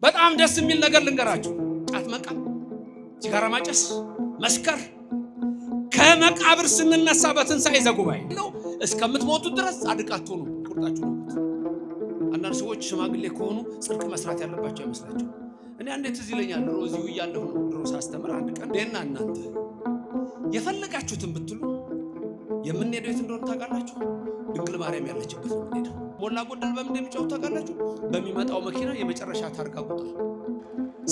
በጣም ደስ የሚል ነገር ልንገራችሁ። ጫት መቃም፣ ሲጋራ ማጨስ፣ መስከር ከመቃብር ስንነሳ በትንሣኤ ዘጉባኤ ነው እስከምትሞቱ ድረስ ጻድቃት ሆኑ ቁርጣችሁ ነው። አንዳንድ ሰዎች ሽማግሌ ከሆኑ ጽድቅ መስራት ያለባቸው አይመስላቸው። እኔ አንዴ ትዝ ይለኛል ድሮ እዚሁ እያለሁ ነው ድሮ ሳስተምር አንድ ቀን ደና እናንተ የፈለጋችሁትን ብትሉ የምንሄደው የት እንደሆነ ታውቃላችሁ? ድንግል ማርያም ያለችበት ነው የምንሄደው። ሞላ ጎደል በምን እንደሚጫወቱ ታውቃላችሁ? በሚመጣው መኪና የመጨረሻ ታርጋ ቁጥር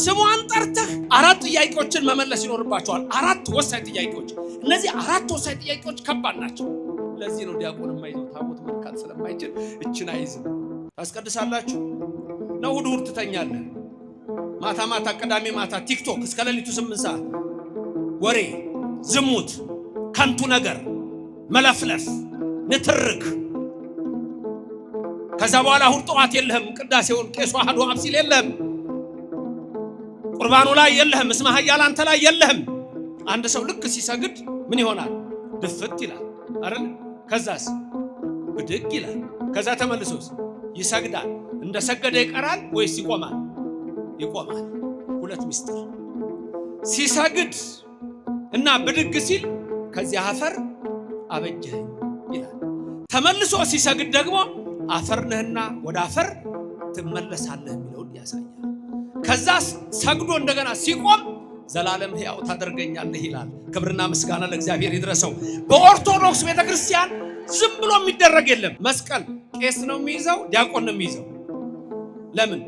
ስሟን ጠርተህ 4 ጥያቄዎችን መመለስ ይኖርባቸዋል። 4 ወሳኝ ጥያቄዎች። እነዚህ 4 ወሳኝ ጥያቄዎች ከባድ ናቸው። ለዚህ ነው ዲያቆን የማይዘው ታቦት መንካት ስለማይችል እችን አይዝም። ታስቀድሳላችሁ ነው እሑድ ትተኛለህ። ማታ ማታ ቅዳሜ ማታ ቲክቶክ እስከ ሌሊቱ 8 ሰዓት ወሬ፣ ዝሙት፣ ከንቱ ነገር፣ መለፍለፍ፣ ንትርክ። ከዛ በኋላ እሑድ ጠዋት የለህም። ቅዳሴውን ቄሱ አሐዱ አብ ሲል የለህም። ቁርባኑ ላይ የለህም። እስመ ኃያል አንተ ላይ የለህም። አንድ ሰው ልክ ሲሰግድ ምን ይሆናል? ድፍት ይላል አይደል? ከዛስ ብድግ ይላል። ከዛ ተመልሶስ ይሰግዳል። እንደሰገደ ይቀራል ወይስ ይቆማል? ይቆማል። ሁለት ምስጢር። ሲሰግድ እና ብድግ ሲል ከዚያ አፈር አበጀኸኝ ይላል። ተመልሶ ሲሰግድ ደግሞ አፈር ነህና ወደ አፈር ትመለሳለህ የሚለውን ያሳያል። ከዛ ሰግዶ እንደገና ሲቆም ዘላለም ሕያው ታደርገኛለህ ይላል። ክብርና ምስጋና ለእግዚአብሔር ይድረሰው። በኦርቶዶክስ ቤተክርስቲያን ዝም ብሎ የሚደረግ የለም። መስቀል ቄስ ነው የሚይዘው፣ ዲያቆን ነው የሚይዘው። ለምን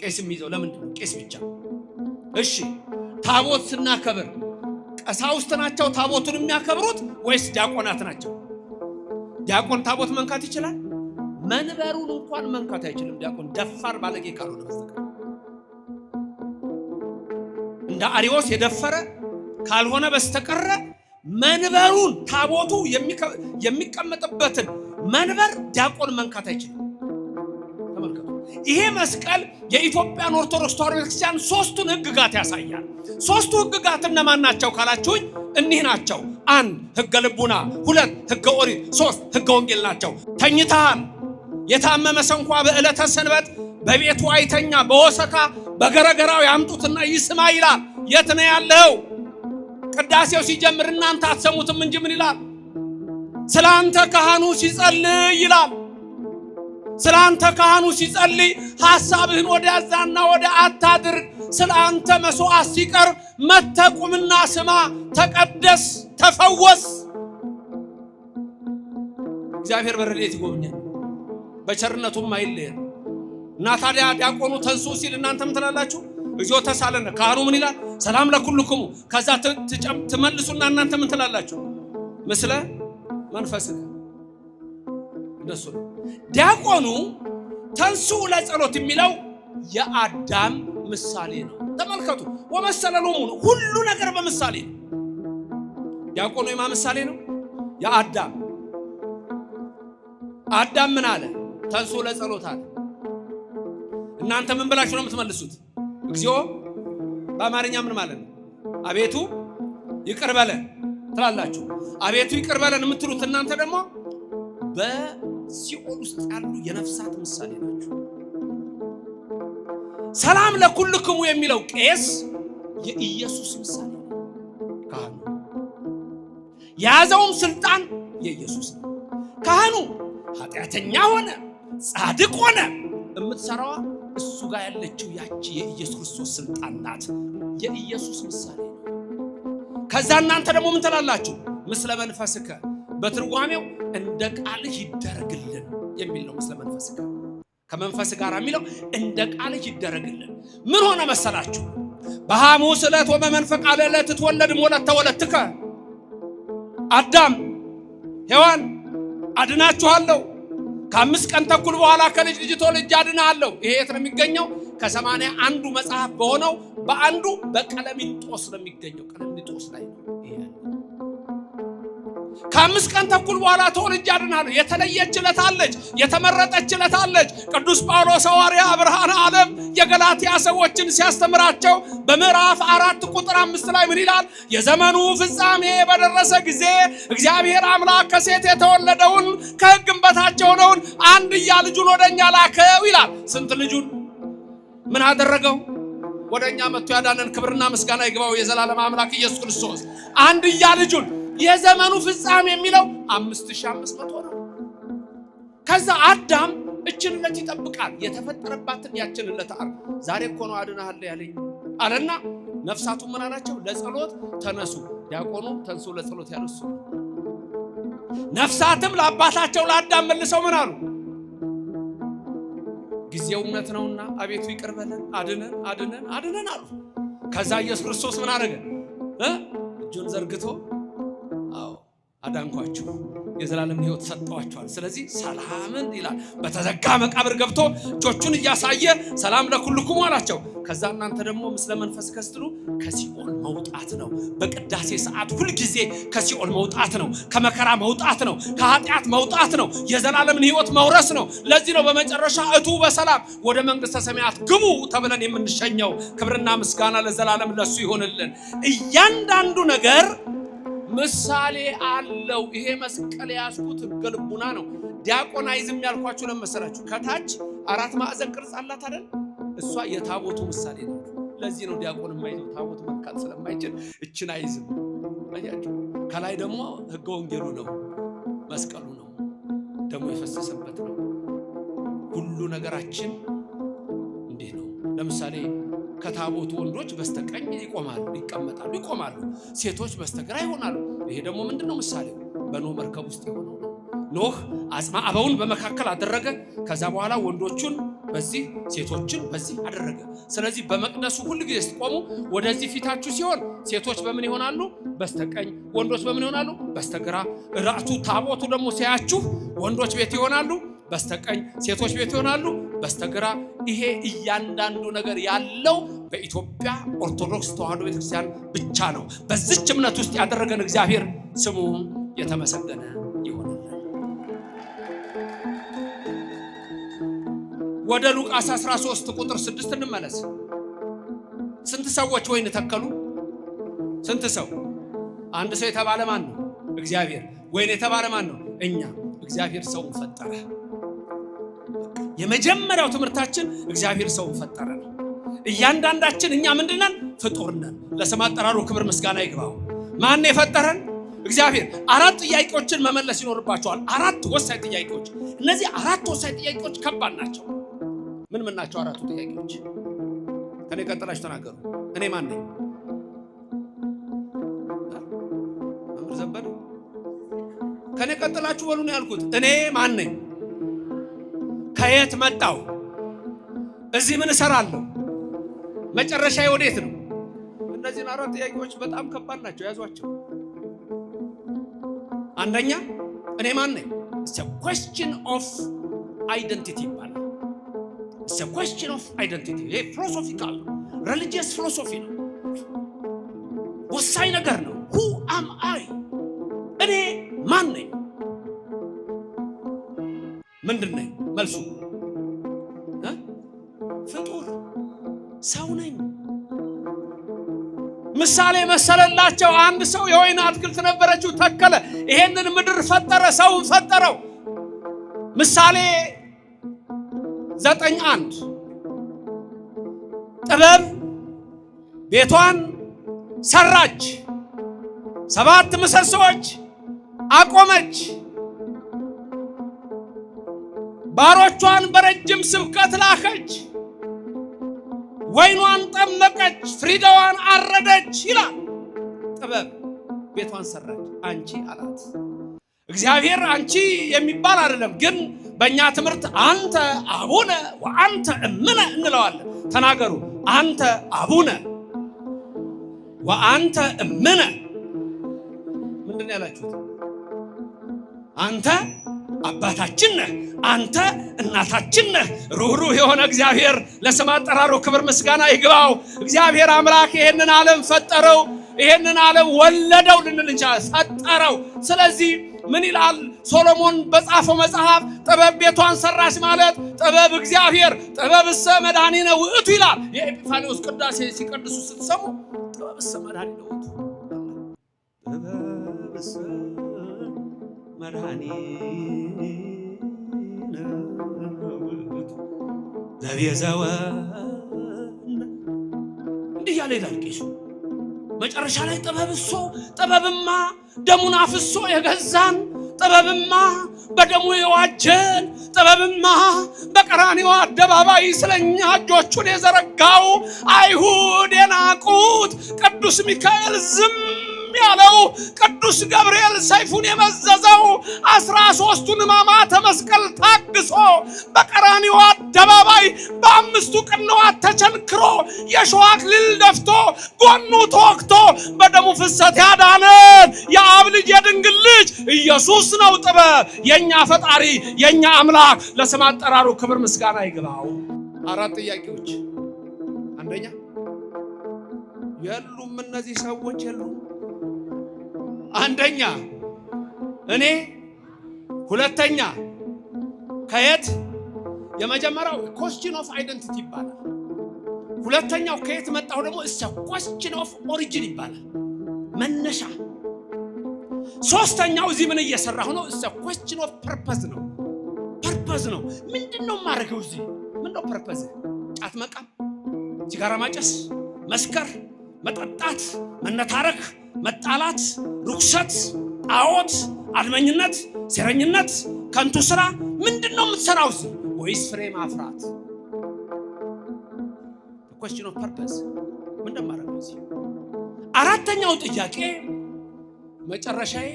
ቄስ የሚይዘው? ለምንድን ነው ቄስ ብቻ? እሺ ታቦት ስናከብር ቀሳውስት ናቸው ታቦቱን የሚያከብሩት ወይስ ዲያቆናት ናቸው? ዲያቆን ታቦት መንካት ይችላል? መንበሩን እንኳን መንካት አይችልም። ዲያቆን ደፋር ባለጌ ካልሆነ በስተቀር እንደ አሪዎስ የደፈረ ካልሆነ በስተቀር መንበሩን ታቦቱ የሚቀመጥበትን መንበር ዲያቆን መንካት አይችልም። ተመልከቱ። ይሄ መስቀል የኢትዮጵያን ኦርቶዶክስ ተዋሕዶ ቤተክርስቲያን 3ቱን ሕግጋት ያሳያል። 3ቱ ሕግጋት እነማን ናቸው ካላችሁኝ እኒህ ናቸው። 1 ሕገ ልቡና፣ 2 ሕገ ኦሪት፣ 3 ሕገ ወንጌል ናቸው። ተኝተሃል። የታመመ ሰው እንኳ በዕለተ ሰንበት በቤቱ አይተኛ፣ በወሰካ በገረገራው ያምጡትና ይስማ ይላል። የት ነው ያለው? ቅዳሴው ሲጀምር እናንተ አትሰሙትም እንጂ ምን ይላል? ስላንተ ካህኑ ሲጸልይ ይላል። ስላንተ ካህኑ ሲጸልይ ሐሳብህን ወደ ያዛና ወደ አታድርግ። ስላንተ መስዋዕት ሲቀርብ መተቁምና ስማ፣ ተቀደስ፣ ተፈወስ። እግዚአብሔር በረድኤት ይጎብኛል፣ በቸርነቱም አይለየን። እና ታዲያ ዲያቆኑ ተንሱ ሲል እናንተም ትላላችሁ እግዚኦ ተሳለነ። ካህኑ ምን ይላል? ሰላም ለኩልክሙ። ከዛ ትመልሱና እናንተ ምን ትላላችሁ? ምስለ መንፈስከ። እንደሱ ነው። ዲያቆኑ ተንሱ ለጸሎት የሚለው የአዳም ምሳሌ ነው። ተመልከቱ። ወመሰለሎሙ ሁሉ ነገር በምሳሌ ነው። ዲያቆኑ የማ ምሳሌ ነው? የአዳም። አዳም ምን አለ? ተንሱ ለጸሎት አለ። እናንተ ምን ብላችሁ ነው የምትመልሱት? እግዚኦ በአማርኛ ምን ማለት ነው? አቤቱ ይቅር በለን ትላላችሁ። አቤቱ ይቅር በለን የምትሉት እናንተ ደግሞ በሲኦል ውስጥ ያሉ የነፍሳት ምሳሌ ናችሁ። ሰላም ለኩልክሙ የሚለው ቄስ የኢየሱስ ምሳሌ ነው። ካህኑ የያዘውም ስልጣን የኢየሱስ ነው። ካህኑ ኃጢአተኛ ሆነ ጻድቅ ሆነ የምትሰራዋ እሱ ጋር ያለችው ያቺ የኢየሱስ ክርስቶስ ስልጣን ናት። የኢየሱስ ምሳሌ ነው። ከዛ እናንተ ደግሞ ምን ትላላችሁ? ምስለ መንፈስከ። በትርጓሜው እንደ ቃልህ ይደረግልን የሚል ነው። ምስለ መንፈስከ ከመንፈስ ጋር የሚለው እንደ ቃልህ ይደረግልን። ምን ሆነ መሰላችሁ? በሐሙስ ዕለት ወበመንፈቅ ዕለት ትወለድ ወለተ ወለትከ። አዳም ሔዋን አድናችኋለሁ፣ ከ5 ቀን ተኩል በኋላ ከልጅ ልጅ ተወልጄ አድናለሁ። ይሄ የት ነው የሚገኘው? ከ81 መጽሐፍ በሆነው በአንዱ በቀለሚንጦስ ነው የሚገኘው። ቀለሚንጦስ ላይ ነው። ከ5 ቀን ተኩል በኋላ ተወልጄ አድናለሁ። የተለየች ዕለት አለች፣ የተመረጠች ዕለት አለች። ቅዱስ ጳውሎስ ሐዋርያ ብርሃነ ዓለም የገላትያ ሰዎችን ሲያስተምራቸው በምዕራፍ 4 ቁጥር 5 ላይ ምን ይላል? የዘመኑ ፍጻሜ በደረሰ ጊዜ እግዚአብሔር አምላክ ከሴት የተወለደውን ከሕግም በታች የሆነውን አንድያ ልጁን ወደኛ ላከው ይላል። ስንት ልጁን? ምን አደረገው? ወደኛ መጥቶ ያዳነን ክብርና ምስጋና ይግባው የዘላለም አምላክ ኢየሱስ ክርስቶስ አንድያ ልጁን የዘመኑ ፍጻሜ የሚለው 5500 ነው። ከዛ አዳም እችንለት ይጠብቃል የተፈጠረባትን ያችንለት ዛሬ እኮ ነው አድናለሁ ያለኝ አለና ነፍሳቱ ምን አላቸው? ለጸሎት ተነሱ። ዲያቆኑ ተንሱ ለጸሎት ያነሱ። ነፍሳትም ለአባታቸው ለአዳም መልሰው ምን አሉ? ጊዜው እውነት ነውና አቤቱ ይቅር በለን አድነን አድነን አድነን አሉ። ከዛ ኢየሱስ ክርስቶስ ምን አደረገ? እጁን ዘርግቶ አዎ አዳንኳችሁ የዘላለም ሕይወት ሰጠዋችኋል። ስለዚህ ሰላምን ይላል። በተዘጋ መቃብር ገብቶ እጆቹን እያሳየ ሰላም ለኩልኩም አላቸው። ከዛ እናንተ ደግሞ ምስለ መንፈስ ከስትሉ ከሲኦል መውጣት ነው። በቅዳሴ ሰዓት ሁል ጊዜ ከሲኦል መውጣት ነው፣ ከመከራ መውጣት ነው፣ ከኃጢአት መውጣት ነው፣ የዘላለምን ሕይወት መውረስ ነው። ለዚህ ነው በመጨረሻ እቱ በሰላም ወደ መንግስተ ሰማያት ግቡ ተብለን የምንሸኘው። ክብርና ምስጋና ለዘላለም ለሱ ይሆንልን። እያንዳንዱ ነገር ምሳሌ አለው። ይሄ መስቀል ያስኩት ገልቡና ነው። ዲያቆናይዝም ያልኳችሁ ለመሰላችሁ ከታች 4 ማዕዘን ቅርጽ አላት አይደል? እሷ የታቦቱ ምሳሌ ነው። ለዚህ ነው ዲያቆን የማይዘው ታቦት መካት ስለማይችል እችን አይዝም። አያችሁ። ከላይ ደግሞ ሕገ ወንጌሉ ነው፣ መስቀሉ ነው፣ ደሙ የፈሰሰበት ነው። ሁሉ ነገራችን እንዴ ነው። ለምሳሌ ከታቦቱ ወንዶች በስተቀኝ ይቆማሉ፣ ይቀመጣሉ፣ ይቆማሉ። ሴቶች በስተግራ ይሆናሉ። ይሄ ደግሞ ምንድነው? ምሳሌው በኖህ መርከብ ውስጥ የሆነው ነው። ኖህ አጽማ አበውን በመካከል አደረገ። ከዛ በኋላ ወንዶቹን በዚህ ሴቶችን በዚህ አደረገ። ስለዚህ በመቅደሱ ሁሉ ጊዜ ስትቆሙ ወደዚህ ፊታችሁ ሲሆን ሴቶች በምን ይሆናሉ? በስተቀኝ፣ ወንዶች በምን ይሆናሉ? በስተግራ። ራቱ ታቦቱ ደግሞ ሲያችሁ ወንዶች ቤት ይሆናሉ በስተቀኝ፣ ሴቶች ቤት ይሆናሉ በስተግራ። ይሄ እያንዳንዱ ነገር ያለው በኢትዮጵያ ኦርቶዶክስ ተዋሕዶ ቤተክርስቲያን ብቻ ነው። በዚች እምነት ውስጥ ያደረገን እግዚአብሔር ስሙ የተመሰገነ ይሁንልን። ወደ ሉቃስ 13 ቁጥር 6 እንመለስ። ስንት ሰዎች ወይን ተከሉ? ስንት ሰው? አንድ ሰው የተባለ ማን ነው? እግዚአብሔር። ወይን የተባለ ማን ነው? እኛ። እግዚአብሔር ሰውን ፈጠረ። የመጀመሪያው ትምህርታችን እግዚአብሔር ሰውን ፈጠረ ነው። እያንዳንዳችን እኛ ምንድነን? ፍጡር ነን። ለስም አጠራሩ ክብር ምስጋና ይግባው። ማን የፈጠረን? እግዚአብሔር። 4 ጥያቄዎችን መመለስ ይኖርባቸዋል። 4 ወሳኝ ጥያቄዎች። እነዚህ 4 ወሳኝ ጥያቄዎች ከባድ ናቸው። ምን ምን ናቸው 4ቱ ጥያቄዎች? ከኔ ቀጥላችሁ ተናገሩ። እኔ ማን ነኝ? መምህር ዘበነ ከኔ ቀጥላችሁ በሉ ነው ያልኩት። እኔ ማን ነኝ? ከየት መጣው? እዚህ ምን እሰራለሁ? መጨረሻዬ ወዴት ነው? እነዚህን 4 ጥያቄዎች በጣም ከባድ ናቸው። ያዟቸው። አንደኛ እኔ ማን ነኝ? It's a question of identity ይባላል። It's a question of identity። ይሄ ፊሎሶፊካል religious philosophy ነው። ወሳኝ ነገር ነው። Who am I? እኔ ማን ነኝ? ምንድን ነኝ? መልሱ ፍጡር ሰው ነኝ። ምሳሌ መሰለላቸው። አንድ ሰው የወይን አትክልት ነበረችው፣ ተከለ፣ ይሄንን ምድር ፈጠረ፣ ሰውን ፈጠረው። ምሳሌ 9:1 ጥበብ ቤቷን ሰራች፣ 7 ምሰሶች አቆመች፣ ባሮቿን በረጅም ስብከት ላከች፣ ወይኗን ጠመቀች፣ ፍሪዳዋን አረደች ይላል። ጥበብ ቤቷን ሰራች። አንቺ አላት። እግዚአብሔር አንቺ የሚባል አይደለም፣ ግን በእኛ ትምህርት አንተ አቡነ ወአንተ እምነ እንለዋለን። ተናገሩ። አንተ አቡነ ወአንተ እምነ። ምንድን ያላችሁት? አንተ አባታችን ነህ፣ አንተ እናታችን ነህ። ሩህሩህ የሆነ እግዚአብሔር ለስም አጠራሩ ክብር ምስጋና ይግባው። እግዚአብሔር አምላክ ይሄንን ዓለም ፈጠረው፣ ይሄንን ዓለም ወለደው ልንል እንችላለን። ፈጠረው። ስለዚህ ምን ይላል ሶሎሞን በጻፈው መጽሐፍ? ጥበብ ቤቷን ሰራች ማለት ጥበብ እግዚአብሔር ጥበብሰ መድኃኒነ ውእቱ ይላል። የኤጲፋንዮስ ቅዳሴ ሲቀድሱ ስትሰሙ ጥበብሰ መድኃኒነ ውእቱ፣ ጥበብሰ መድኃኒነ ውእቱ ዘቤዘወ እያለ ይላል ቄሱ። መጨረሻ ላይ ጥበብማ ደሙን አፍሶ የገዛን፣ ጥበብማ በደሙ የዋጀን፣ ጥበብማ በቀራንዮ አደባባይ ስለኛ እጆቹን የዘረጋው፣ አይሁድ የናቁት ቅዱስ ሚካኤል ዝም ያለው፣ ቅዱስ ገብርኤል ሰይፉን የመዘዘው፣ 13ቱን ሕማማተ መስቀል ታግሶ በቀራንዮ አደባባይ በአምስቱ ቅንዋት ተቸንክሮ የሾህ አክሊል ደፍቶ ጎኑ ተወግቶ በደሙ ፍሰት ያዳነን የአብ ልጅ የድንግል ልጅ ኢየሱስ ነው ጥበብ። የኛ ፈጣሪ የኛ አምላክ ለስም አጠራሩ ክብር ምስጋና ይግባው። 4 ጥያቄዎች። አንደኛ የሉም እነዚህ ሰዎች የሉም። አንደኛ እኔ፣ ሁለተኛ ከየት። የመጀመሪያው question of identity ይባላል። ሁለተኛው ከየት መጣው ደግሞ question of origin ይባላል፣ መነሻ። ሶስተኛው እዚህ ምን እየሰራሁ ነው? question of purpose ነው። ፐርፐዝ ነው። ምንድነው ማረገው? እዚህ ምንድነው ፐርፐዝ? ጫት መቃም፣ ሲጋራ ማጨስ፣ መስከር፣ መጠጣት፣ መነታረክ፣ መጣላት፣ ርኩሰት፣ ጣዖት፣ አድመኝነት፣ ሴረኝነት፣ ከንቱ ስራ ምንድነው የምትሰራው እዚህ? ወይስ ፍሬ ማፍራት? question of purpose ምንድነው ማረገው እዚህ? አራተኛው ጥያቄ መጨረሻዬ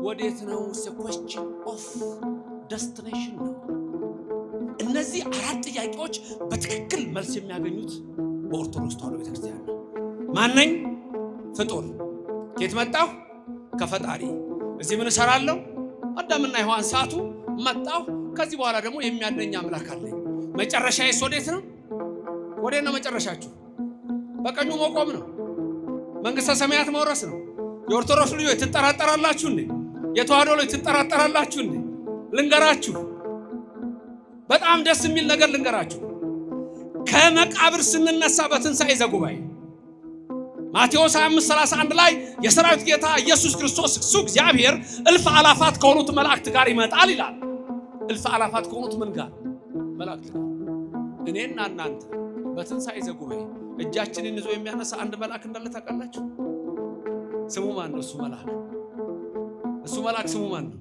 ወዴት ነው? question of destination ነው። እነዚህ 4 ጥያቄዎች በትክክል መልስ የሚያገኙት በኦርቶዶክስ ተዋሕዶ ቤተክርስቲያን ነው። ማነኝ? ፍጡር። ከየት መጣሁ? ከፈጣሪ። እዚህ ምን እሰራለሁ? አዳምና ሔዋን ሳቱ፣ መጣሁ። ከዚህ በኋላ ደግሞ የሚያድነኝ አምላክ አለኝ። መጨረሻዬስ ወዴት ነው? ወዴት ነው መጨረሻችሁ? በቀኙ መቆም ነው። መንግስተ ሰማያት መውረስ ነው። የኦርቶዶክስ ልጆች ትጠራጠራላችሁ እንዴ? የተዋሕዶ ልጆች ትጠራጠራላችሁ እንዴ? ልንገራችሁ፣ በጣም ደስ የሚል ነገር ልንገራችሁ። ከመቃብር ስንነሳ በትንሣኤ ዘጉባኤ ማቴዎስ 25:31 ላይ የሰራዊት ጌታ ኢየሱስ ክርስቶስ እሱ እግዚአብሔር እልፍ አላፋት ከሆኑት መላእክት ጋር ይመጣል ይላል። እልፍ አላፋት ከሆኑት ምን ጋር? መላእክት ጋር። እኔና እናንተ በትንሣኤ ዘጉባኤ እጃችንን ይዞ የሚያነሳ አንድ መልአክ እንዳለ ታውቃላችሁ? ስሙ ማን ነው? እሱ መልአክ ስሙ ማን ነው?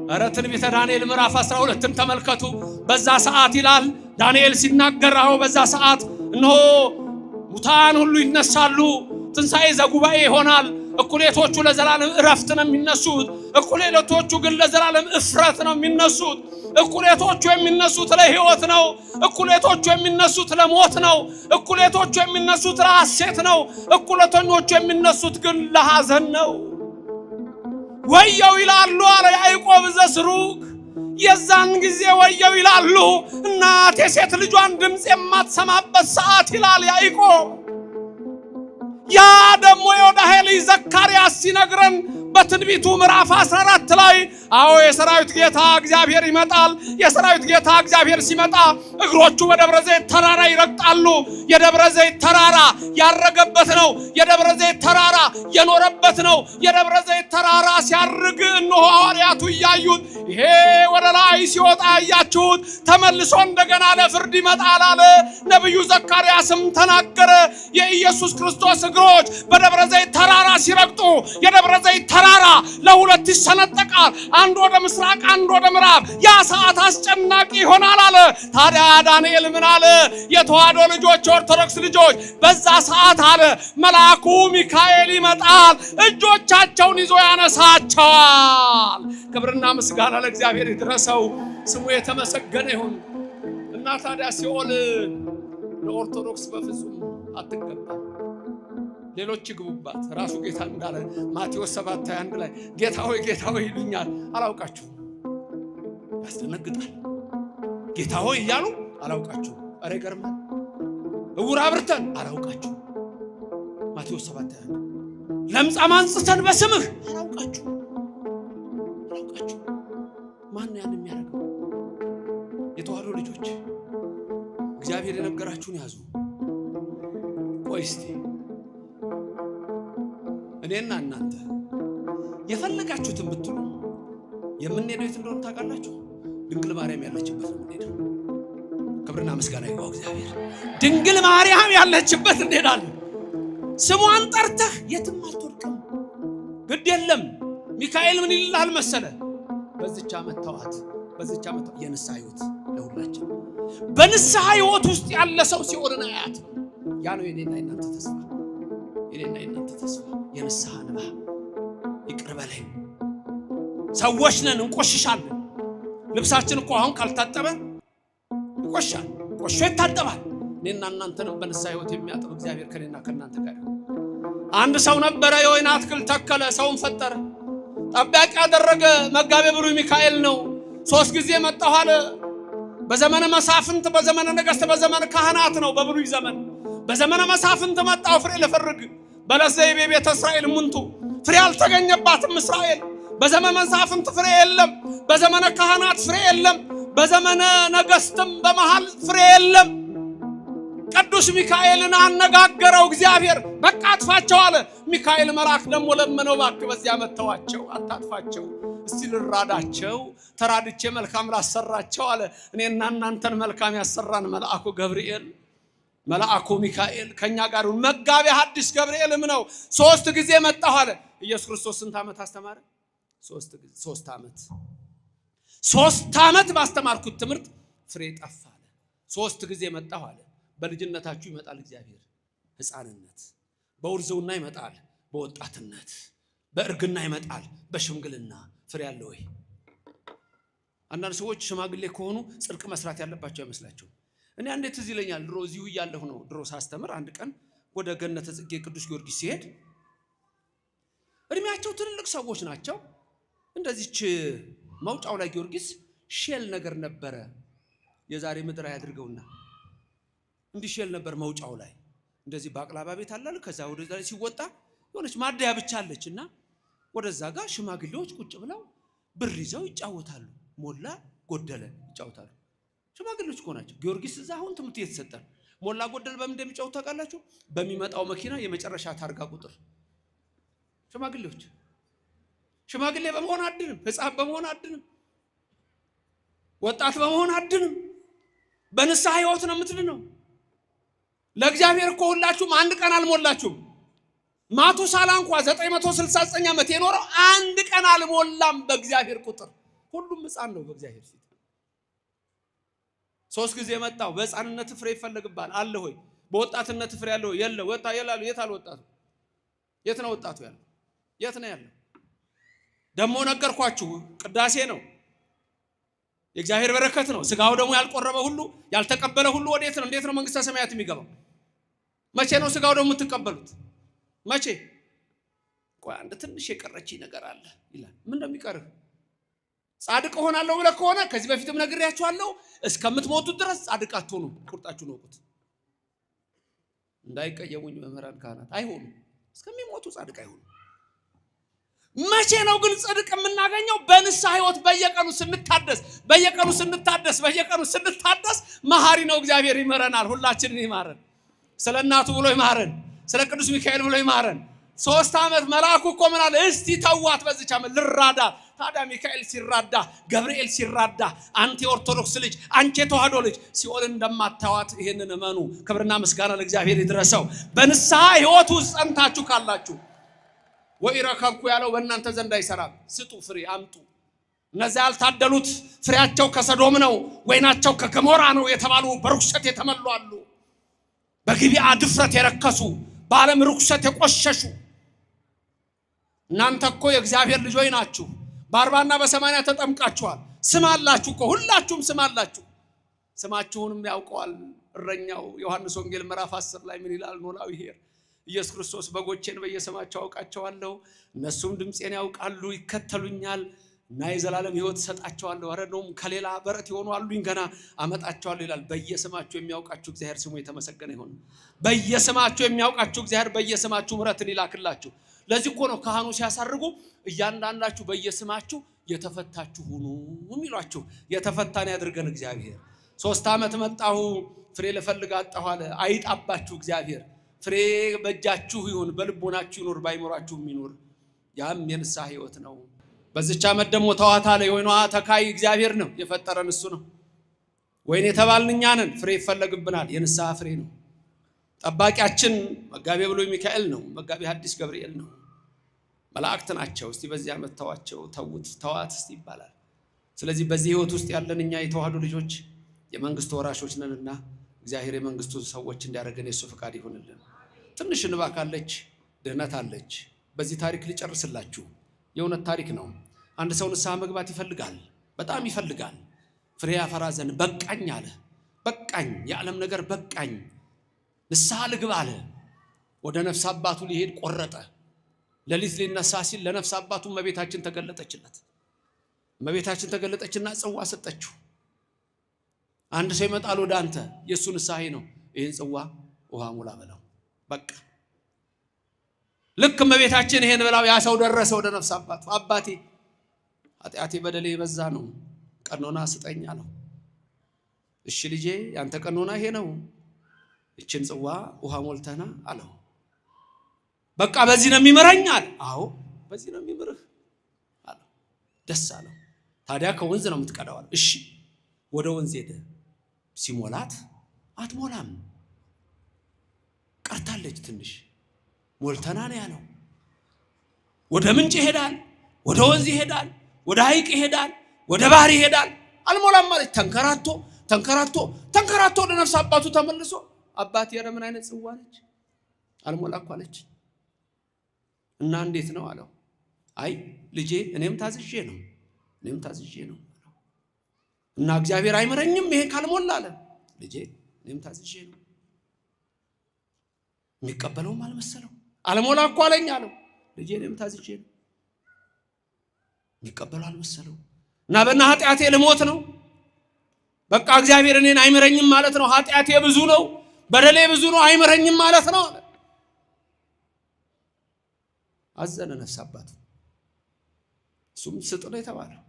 ኧረ ትንቢተ ዳንኤል ምዕራፍ 12ን ተመልከቱ። በዛ ሰዓት ይላል ዳንኤል ሲናገር፣ በዛ ሰዓት እነሆ ሙታን ሁሉ ይነሳሉ፣ ትንሣኤ ዘጉባኤ ይሆናል። እኩሌቶቹ ለዘላለም እረፍት ነው የሚነሱት፣ እኩሌቶቹ ግን ለዘላለም እፍረት ነው የሚነሱት። እኩሌቶቹ የሚነሱት ለሕይወት ነው፣ እኩሌቶቹ የሚነሱት ለሞት ነው፣ እኩሌቶቹ የሚነሱት ለሐሴት ነው፣ እኩሌተኞቹ የሚነሱት ግን ለሐዘን ነው። ወየው ይላሉ አለ ያዕቆብ ዘስሩግ። የዛን ጊዜ ወየው ይላሉ እናት የሴት ልጇን ድምፅ የማትሰማበት ሰዓት ይላል ያዕቆብ። ያ ደግሞ የዮዳሄ ልጅ ዘካርያስ ሲነግረን በትንቢቱ ምዕራፍ 14 ላይ አዎ የሰራዊት ጌታ እግዚአብሔር ይመጣል። የሰራዊት ጌታ እግዚአብሔር ሲመጣ እግሮቹ በደብረ ዘይት ተራራ ይረግጣሉ። የደብረ ዘይት ተራራ ያረገበት ነው። የደብረ ዘይት ተራራ የኖረበት ነው። የደብረ ዘይት ተራራ ሲያርግ እነሆ ሐዋርያቱ እያዩት፣ ይሄ ወደ ላይ ሲወጣ እያችሁት ተመልሶ እንደገና ለፍርድ ይመጣል አለ። ነቢዩ ዘካርያስም ተናገረ። የኢየሱስ ክርስቶስ እግሮች በደብረ ዘይት ተራራ ሲረግጡ የደብረ ዘይት ተራራ ለሁለት ይሰነጠቃል፣ አንድ ወደ ምስራቅ አንድ ወደ ምዕራብ። ያ ሰዓት አስጨናቂ ይሆናል አለ። ታዲያ ዳንኤል ምን አለ? የተዋሕዶ ልጆች የኦርቶዶክስ ልጆች በዛ ሰዓት አለ መልአኩ ሚካኤል ይመጣል፣ እጆቻቸውን ይዞ ያነሳቸዋል። ክብርና ምስጋና ለእግዚአብሔር ይድረሰው፣ ስሙ የተመሰገነ ይሁን። እና ታዲያ ሲኦል ለኦርቶዶክስ በፍጹም አትገባም። ሌሎች ይግቡባት። ራሱ ጌታ እንዳለ ማቴዎስ 7:21 ላይ ጌታ ሆይ ይሉኛል አላውቃችሁም። ያስደነግጣል። ጌታ ሆይ እያሉ አላውቃችሁም። ኧረ ይገርማል። እውር አብርተን አላውቃችሁም። ማቴዎስ 7:21 ለምጻም አንጽተን በስምህ አላውቃችሁም። ማን ያን የሚያደርገው? የተዋሕዶ ልጆች እግዚአብሔር የነገራችሁን ያዙ። ቆይ እስቲ እኔና እናንተ የፈለጋችሁትን ብትሉ የምንሄደው የት እንደሆነ ታውቃላችሁ? ድንግል ማርያም ያለችበት ነው የምንሄደው። ክብርና ምስጋና ይግባው እግዚአብሔር። ድንግል ማርያም ያለችበት እንሄዳለን። ስሟን ጠርተህ የትም አትወድቅም። ግድ የለም። ሚካኤል ምን ይላል መሰለ? በዚች ዓመት ተዋት፣ በዚች ዓመት የንስሐ ሕይወት ለሁላችን። በንስሐ ሕይወት ውስጥ ያለ ሰው ሲኦልን አያትም። ያ ነው የኔና የናንተ ተስፋ፣ የኔና የናንተ ተስፋ። የንስሐ እንባ ይቅር በለኝ። ሰዎች ነን፣ እንቆሽሻለን። ልብሳችን እኮ አሁን ካልታጠበ ይቆሻል፣ ቆሾ ይታጠባል። እኔና እናንተንም በንስሐ ሕይወት የሚያጥብ እግዚአብሔር ከኔና ከናንተ ጋር። አንድ ሰው ነበረ፣ የወይን አትክልት ተከለ፣ ሰውን ፈጠረ፣ ጠባቂ ያደረገ። መጋቤ ብሉይ ሚካኤል ነው። 3 ጊዜ መጣሁ አለ። በዘመነ መሳፍንት፣ በዘመነ ነገሥት፣ በዘመነ ካህናት ነው በብሉይ ዘመን። በዘመነ መሳፍንት መጣሁ ፍሬ ልፈርግ። በለስ ዘይቤ ቤተ እስራኤል ሙንቱ፣ ፍሬ አልተገኘባትም እስራኤል። በዘመነ መሳፍንት ፍሬ የለም፣ በዘመነ ካህናት ፍሬ የለም፣ በዘመነ ነገሥትም በመሃል ፍሬ የለም። ቅዱስ ሚካኤልን አነጋገረው እግዚአብሔር። በቃ አጥፋቸው አለ። ሚካኤል መልአክ ደግሞ ለመነው፣ እባክህ በዚያ መተዋቸው፣ አታጥፋቸው፣ እስቲ ልራዳቸው፣ ተራድቼ መልካም ላሰራቸው አለ። እኔና እናንተን መልካም ያሰራን መልአኩ ገብርኤል፣ መልአኩ ሚካኤል ከኛ ጋር። መጋቤ ሐዲስ ገብርኤልም ነው። 3 ጊዜ መጣሁ አለ። ኢየሱስ ክርስቶስ ስንት ዓመት አስተማረ? 3 ዓመት። 3 ዓመት ባስተማርኩት ትምህርት ፍሬ ጠፋ አለ። 3 ጊዜ መጣሁ አለ። በልጅነታችሁ ይመጣል እግዚአብሔር ሕፃንነት፣ በውርዝውና ይመጣል በወጣትነት፣ በእርግና ይመጣል በሽምግልና። ፍሬ አለ ወይ? አንዳንድ ሰዎች ሽማግሌ ከሆኑ ጽድቅ መስራት ያለባቸው አይመስላቸው። እኔ አንዴ ትዝ ይለኛል፣ ድሮ እዚሁ እያለሁ ነው። ድሮ ሳስተምር አንድ ቀን ወደ ገነተ ጽጌ ቅዱስ ጊዮርጊስ ሲሄድ እድሜያቸው ትልልቅ ሰዎች ናቸው። እንደዚች መውጫው ላይ ጊዮርጊስ ሼል ነገር ነበረ። የዛሬ ምድር ያድርገውና እንዲህ ሼል ነበር መውጫው ላይ። እንደዚህ ባቅላባ ቤት አላል። ከዛ ወደዛ ሲወጣ የሆነች ማደያ ብቻ አለችና ወደዛ ጋር ሽማግሌዎች ቁጭ ብለው ብር ይዘው ይጫወታሉ። ሞላ ጎደለ ይጫወታሉ። ሽማግሌዎች እኮ ናቸው። ጊዮርጊስ እዛ አሁን ትምህርት እየተሰጠን ሞላ ጎደለ በምን እንደሚጫወቱ ታውቃላችሁ? በሚመጣው መኪና የመጨረሻ ታርጋ ቁጥር። ሽማግሌዎች ሽማግሌ በመሆን አድንም፣ ሕፃን በመሆን አድንም፣ ወጣት በመሆን አድንም። በንስሐ ሕይወት ነው የምትድነው። ለእግዚአብሔር እኮ ሁላችሁም አንድ ቀን አልሞላችሁም። ማቱሳላ እንኳን 969 ዓመት የኖረው አንድ ቀን አልሞላም በእግዚአብሔር ቁጥር። ሁሉም ሕፃን ነው በእግዚአብሔር ፊት። 3 ጊዜ መጣው። በሕፃንነት ፍሬ ይፈልግባል አለ ሆይ? በወጣትነት ፍሬ ያለው የለ? ወጣ ይላሉ። የት አለ ወጣቱ? የት ነው ወጣቱ ያለው? የት ነው ያለው? ደሞ ነገርኳችሁ፣ ቅዳሴ ነው፣ የእግዚአብሔር በረከት ነው። ስጋው ደግሞ ያልቆረበ ሁሉ ያልተቀበለ ሁሉ ወዴት ነው? እንዴት ነው መንግስተ ሰማያት የሚገባው? መቼ ነው ስጋው ደግሞ የምትቀበሉት? መቼ? ቆይ አንድ ትንሽ የቀረች ነገር አለ ይላል። ምን እንደሚቀርህ? ጻድቅ ሆናለሁ ብለህ ከሆነ ከዚህ በፊትም ነግሬያችኋለሁ፣ እስከምትሞቱት ድረስ ጻድቅ አትሆኑም። ቁርጣችሁን ወቁት። እንዳይቀየሙኝ መምህራን ካህናት፣ አይሆኑም። እስከሚሞቱ ጻድቅ አይሆኑም። መቼ ነው ግን ጽድቅ የምናገኘው? በንስሐ ሕይወት በየቀኑ ስንታደስ መሐሪ ነው እግዚአብሔር። ይመረናል፣ ሁላችንን ይማረን። ስለ እናቱ ብሎ ይማረን፣ ስለ ቅዱስ ሚካኤል ብሎ ይማረን። 3 ዓመት መልአኩ እኮ ምን አለ? እስቲ ተዋት በዚች ዓመት ልራዳ። ታዲያ ሚካኤል ሲራዳ፣ ገብርኤል ሲራዳ፣ አንተ የኦርቶዶክስ ልጅ፣ አንቺ የተዋህዶ ልጅ ሲኦል እንደማታዋት ይሄንን እመኑ። ክብርና ምስጋና ለእግዚአብሔር ይድረሰው። በንስሐ ሕይወት ውስጥ ጸንታችሁ ካላችሁ ወኢረከብኩ ያለው በእናንተ ዘንድ አይሰራም። ስጡ፣ ፍሬ አምጡ። እነዚያ ያልታደሉት ፍሬያቸው ከሰዶም ነው፣ ወይናቸው ከገሞራ ነው የተባሉ በርኩሰት የተመሉ አሉ። በግቢያ ድፍረት የረከሱ፣ በዓለም ርኩሰት የቆሸሹ። እናንተ እኮ የእግዚአብሔር ልጆች ናችሁ። በ40 በ80 ተጠምቃችኋል። ስም አላችሁ እኮ ሁላችሁም ስም አላችሁ። ስማችሁንም ያውቀዋል እረኛው። ዮሐንስ ወንጌል ምዕራፍ 10 ላይ ምን ይላል? ኖላዊ ሄር ኢየሱስ ክርስቶስ በጎቼን በየስማቸው አውቃቸዋለሁ፣ እነሱም ድምፄን ያውቃሉ፣ ይከተሉኛል እና የዘላለም ሕይወት ሰጣቸዋለሁ። አረ ነው ከሌላ በረት የሆኑ አሉኝ ገና አመጣቸዋለሁ ይላል። በየስማችሁ የሚያውቃችሁ እግዚአብሔር ስሙ የተመሰገነ ይሁን። በየስማችሁ የሚያውቃችሁ እግዚአብሔር በየስማችሁ ምሕረትን ይላክላችሁ። ለዚህ እኮ ነው ካህኑ ሲያሳርጉ እያንዳንዳችሁ በየስማችሁ የተፈታችሁ ሁኑ የሚሏችሁ። የተፈታን ያድርገን እግዚአብሔር። 3 ዓመት መጣሁ ፍሬ ልፈልግ አጣሁ አለ። አይጣባችሁ እግዚአብሔር። ፍሬ በእጃችሁ ይሁን፣ በልቦናችሁ ይኑር፣ ባይኖራችሁም ይኑር። ያም የንስሐ ሕይወት ነው። በዚች ዓመት ደግሞ ተዋት አለ። የወይኗ ተካይ እግዚአብሔር ነው፣ የፈጠረን እሱ ነው። ወይን የተባልን እኛ ነን። ፍሬ ይፈለግብናል። የንስሐ ፍሬ ነው። ጠባቂያችን መጋቤ ብሉይ ሚካኤል ነው። መጋቤ ሐዲስ ገብርኤል ነው። መላእክት ናቸው። እስቲ በዚህ ዓመት ተዋቸው፣ ተውት፣ ተዋት እስቲ ይባላል። ስለዚህ በዚህ ህይወት ውስጥ ያለን እኛ የተዋህዶ ልጆች የመንግስቱ ወራሾች ነንና እግዚአብሔር የመንግስቱ ሰዎች እንዲያደርገን የሱ ፍቃድ ይሁንልን። ትንሽ እንባ ካለች ድህነት አለች። በዚህ ታሪክ ሊጨርስላችሁ የእውነት ታሪክ ነው። አንድ ሰው ንስሐ መግባት ይፈልጋል፣ በጣም ይፈልጋል። ፍሬ ያፈራ ዘንድ በቃኝ አለ። በቃኝ፣ የዓለም ነገር በቃኝ፣ ንስሐ ልግባ አለ። ወደ ነፍስ አባቱ ሊሄድ ቆረጠ። ሌሊት ሊነሳ ሲል ለነፍስ አባቱ እመቤታችን ተገለጠችለት። እመቤታችን ተገለጠችና ጽዋ ሰጠችው። አንድ ሰው ይመጣል ወደ አንተ፣ የሱ ንስሐ ነው፣ ይህን ጽዋ ውሃ ሙላ በለው። በቃ ልክ እመቤታችን ይሄን ብላው ያ ሰው ደረሰ ወደ ነፍስ አባቱ። አባቴ ኃጢአቴ በደሌ የበዛ ነው፣ ቀኖና ስጠኝ አለው። እሺ ልጄ ያንተ ቀኖና ይሄ ነው፣ እችን ጽዋ ውሃ ሞልተና አለው። በቃ በዚህ ነው የሚመረኝ አለ። አዎ በዚህ ነው የሚመርህ አለው። ደስ አለው። ታዲያ ከወንዝ ነው የምትቀዳው አለ። እሺ ወደ ወንዝ ሄደ። ሲሞላት አትሞላም፣ ቀርታለች ትንሽ። ሞልተና ነው ያለው። ወደ ምንጭ ይሄዳል፣ ወደ ወንዝ ይሄዳል፣ ወደ ሐይቅ ይሄዳል፣ ወደ ባህር ይሄዳል። አልሞላም ማለት ተንከራቶ ተንከራቶ ተንከራቶ ወደ ነፍስ አባቱ ተመልሶ አባቴ ኧረ ምን አይነት ጽዋ ነች አልሞላ እኮ አለች። እና እንዴት ነው አለው። አይ ልጄ እኔም ታዝዤ ነው እና እግዚአብሔር አይመረኝም ይሄ ካልሞላ አለ። ልጄ እኔም ታዝዤ ነው። የሚቀበለውም አልመሰለው። አልሞላ እኮ አለኝ አለው። ልጄ እኔም ታዝዤ ነው። የሚቀበለው አልመሰለው። እና በእና ኃጢአቴ ልሞት ነው፣ በቃ እግዚአብሔር እኔን አይመረኝም ማለት ነው። ኃጢአቴ ብዙ ነው፣ በደሌ ብዙ ነው፣ አይመረኝም ማለት ነው አለ። አዘነ ነፍስ አባቱ። እሱም ስጥ ነው የተባለው።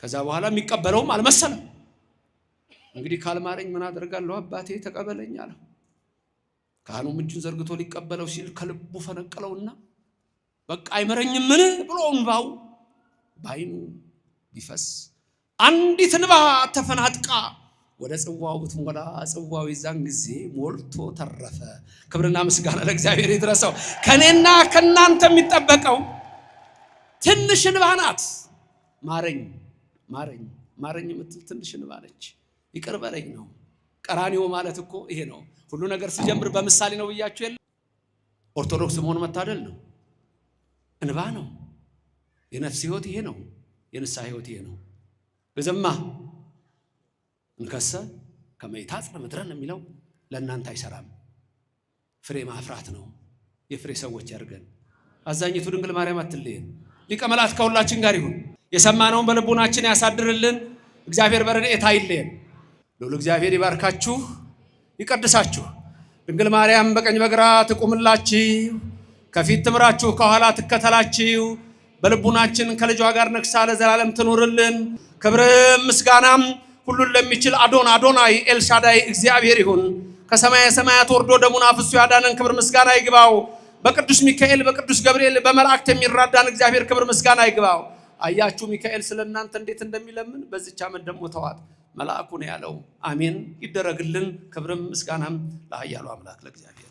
ከዛ በኋላ የሚቀበለውም አልመሰለም። እንግዲህ ካልማረኝ ምን አደርጋለሁ አባቴ ተቀበለኝ አለው። ካህኑም እጁን ዘርግቶ ሊቀበለው ሲል ከልቡ ፈነቀለውና በቃ አይመረኝም ምን ብሎ እንባው ባይኑ ቢፈስ አንዲት እንባ ተፈናጥቃ ወደ ጽዋው ብትሞላ ጽዋው ይዛን ጊዜ ሞልቶ ተረፈ። ክብርና ምስጋና ለእግዚአብሔር ይድረሰው። ከኔና ከናንተ የሚጠበቀው ትንሽ እንባ ናት። ማረኝ ማረኝ ማረኝ የምትል ትንሽ እንባ ነች። ይቅር በለኝ ነው። ቀራንዮ ማለት እኮ ይሄ ነው። ሁሉ ነገር ሲጀምር በምሳሌ ነው ብያችሁ የለ። ኦርቶዶክስ መሆን መታደል ነው። እንባ ነው። የነፍስ ህይወት ይሄ ነው። የንስሐ ህይወት ይሄ ነው። በዘማ እንከሰ ከመይታጽ ምድረን የሚለው ለእናንተ አይሰራም። ፍሬ ማፍራት ነው። የፍሬ ሰዎች ያርገን። አዛኝቱ ድንግል ማርያም አትለየን። ሊቀ መላእክት ከሁላችን ጋር ይሁን። የሰማነውን በልቦናችን ያሳድርልን። እግዚአብሔር በረድኤቱ አይለየን። ልዑል እግዚአብሔር ይባርካችሁ ይቀድሳችሁ። ድንግል ማርያም በቀኝ በግራ ትቁምላችሁ፣ ከፊት ትምራችሁ፣ ከኋላ ትከተላችሁ። በልቡናችን ከልጇ ጋር ነግሳ ለዘላለም ትኑርልን። ክብርም ምስጋናም ሁሉን ለሚችል አዶናይ ኤልሻዳይ እግዚአብሔር ይሁን። ከሰማየ ሰማያት ወርዶ ደሙን አፍስሶ ያዳነን ክብር ምስጋና ይግባው። በቅዱስ ሚካኤል በቅዱስ ገብርኤል በመላእክት የሚራዳን እግዚአብሔር ክብር ምስጋና ይግባው። አያችሁ ሚካኤል ስለእናንተ እንዴት እንደሚለምን። በዚች ዓመት ደግሞ ተዋት መልአኩ ነው ያለው። አሜን ይደረግልን። ክብርም ምስጋናም ለኃያሉ አምላክ ለእግዚአብሔር